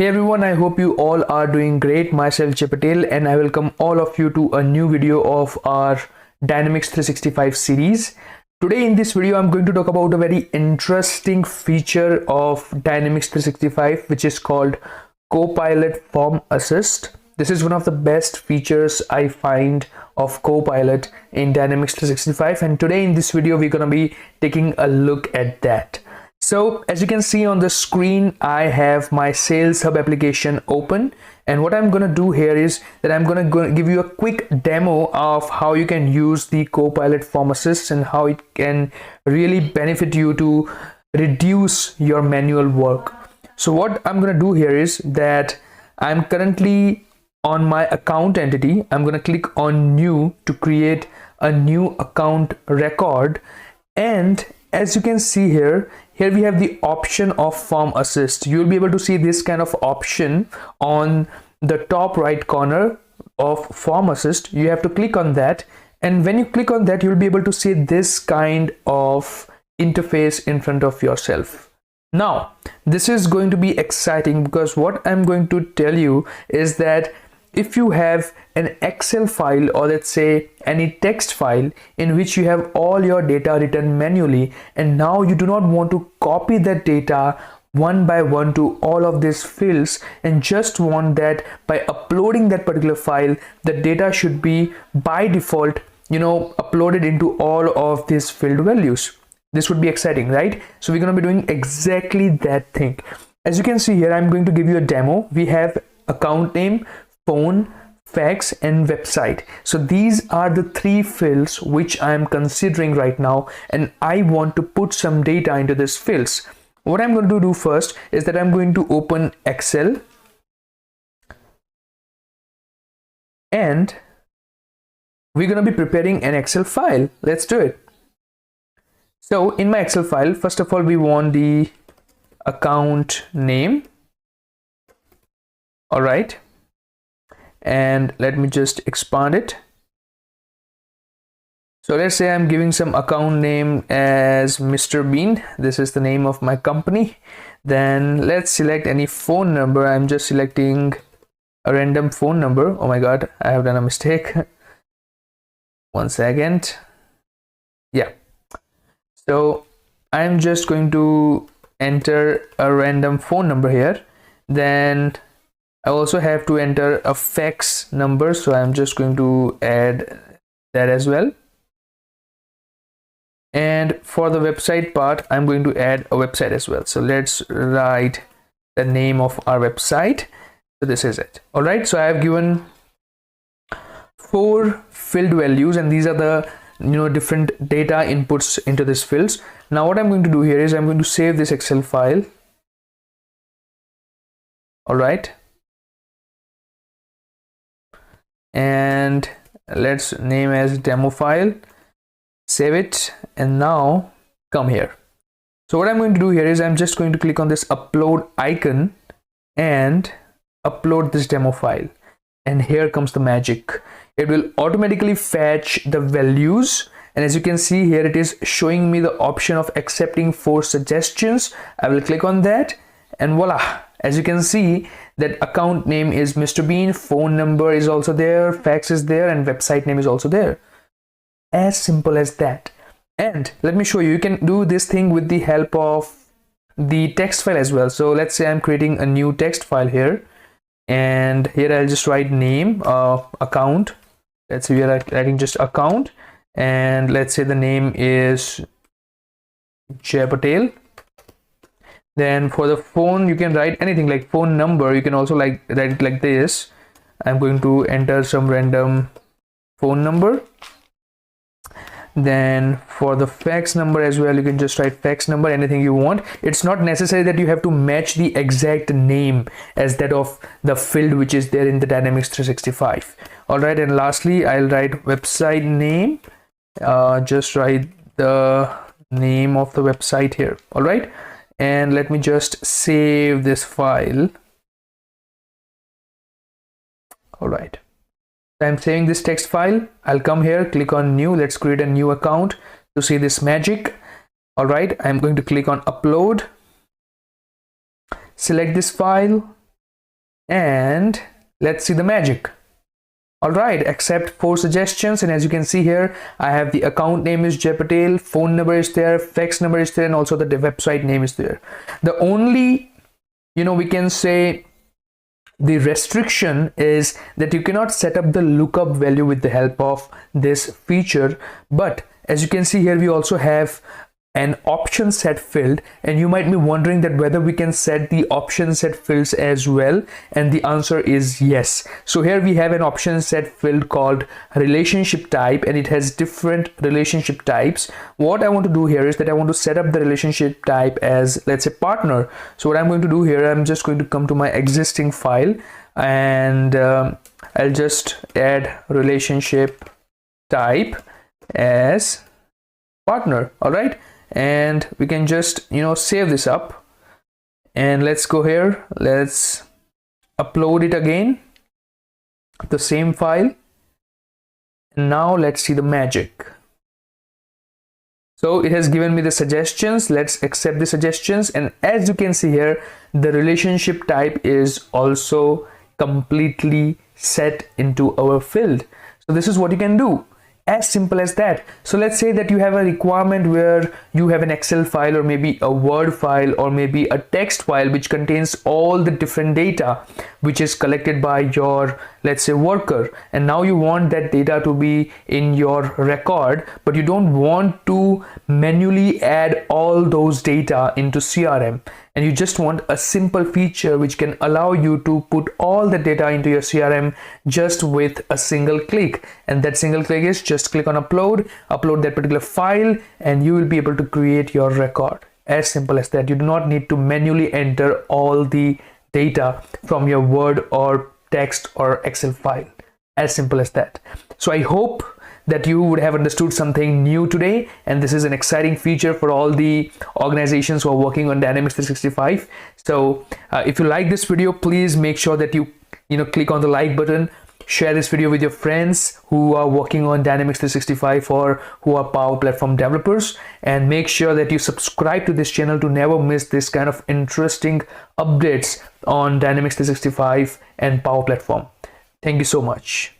Hey everyone, I hope you all are doing great. Myself Patel, and I welcome all of you to a new video of our Dynamics 365 series. Today in this video, I'm going to talk about a very interesting feature of Dynamics 365, which is called Copilot Form Assist. This is one of the best features I find of Copilot in Dynamics 365, and today in this video, we're going to be taking a look at that. So as you can see on the screen, I have my Sales Hub application open, and what I'm going to do here is that I'm going to give you a quick demo of how you can use the Copilot Form Assist and how it can really benefit you to reduce your manual work. So what I'm going to do here is that I'm currently on my account entity. I'm going to click on new to create a new account record, and as you can see here we have the option of Form Assist. You'll be able to see this kind of option on the top right corner of Form Assist. You have to click on that, and when you click on that, you'll be able to see this kind of interface in front of yourself. Now, this is going to be exciting because what I'm going to tell you is that if you have an Excel file, or let's say any text file in which you have all your data written manually, and now you do not want to copy that data one by one to all of these fields, and just want that by uploading that particular file, the data should be by default, uploaded into all of these field values. This would be exciting, right? So we're going to be doing exactly that thing. As you can see here, I'm going to give you a demo. We have account name, phone, fax, and website. So these are the three fields which I am considering right now, and I want to put some data into these fields. What I'm going to do first is that I'm going to open Excel, and we're going to be preparing an Excel file. Let's do it. So in my Excel file, first of all, we want the account name. All right. And let me just expand it. So let's say I'm giving some account name as Mr. Bean. This is the name of my company. Then let's select any phone number. I'm just selecting a random phone number. Oh my god, I have done a mistake. One second. Yeah. So I'm just going to enter a random phone number here. Then I also have to enter a fax number, so I'm just going to add that as well. And for the website part, I'm going to add a website as well. So let's write the name of our website. So this is it. All right, so I have given 4 field values, and these are the different data inputs into these fields. Now what I'm going to do here is I'm going to save this Excel file. All right. And let's name as demo file, save it, and now come here. So what I'm going to do here is I'm just going to click on this upload icon and upload this demo file, and here comes the magic. It will automatically fetch the values, and as you can see here, it is showing me the option of accepting 4 suggestions. I will click on that, and voila, as you can see that account name is Mr. Bean, phone number is also there, fax is there, and website name is also there. As simple as that. And let me show you, you can do this thing with the help of the text file as well. So let's say I'm creating a new text file here, and here I'll just write name, account. Let's say we are writing just account, and let's say the name is Jay Patel. Then for the phone, you can write anything like phone number. You can also write it like this. I'm going to enter some random phone number. Then for the fax number as well, you can just write fax number, anything you want. It's not necessary that you have to match the exact name as that of the field which is there in the Dynamics 365. All right, and lastly, I'll write website name. Just write the name of the website here. All right. And let me just save this file. All right. I'm saving this text file. I'll come here, click on new. Let's create a new account to see this magic. All right. I'm going to click on upload. Select this file, and let's see the magic. All right, accept 4 suggestions, and as you can see here, I have the account name is Jay Patel, phone number is there, fax number is there, and also the website name is there. The only, we can say the restriction is that you cannot set up the lookup value with the help of this feature. But as you can see here, we also have an option set field, and you might be wondering that whether we can set the option set fields as well, and the answer is yes. So here we have an option set field called relationship type, and it has different relationship types. What I want to do here is that I want to set up the relationship type as, let's say, partner. So what I'm going to do here, I'm just going to come to my existing file, and I'll just add relationship type as partner. All right, and we can just save this up, and let's go here, let's upload it again, the same file, and now let's see the magic. So it has given me the suggestions. Let's accept the suggestions, and as you can see here, the relationship type is also completely set into our field. So this is what you can do. As simple as that. So let's say that you have a requirement where you have an Excel file, or maybe a Word file, or maybe a text file which contains all the different data which is collected by your, let's say, worker, and now you want that data to be in your record, but you don't want to manually add all those data into CRM, and you just want a simple feature which can allow you to put all the data into your CRM just with a single click. And that single click is just click on upload that particular file, and you will be able to create your record. As simple as that. You do not need to manually enter all the data from your Word or text or Excel file. As simple as that. So I hope that you would have understood something new today, and this is an exciting feature for all the organizations who are working on Dynamics 365. So if you like this video, please make sure that you click on the like button, share this video with your friends who are working on Dynamics 365 or who are Power Platform developers, and make sure that you subscribe to this channel to never miss this kind of interesting updates on Dynamics 365 and Power Platform. Thank you so much.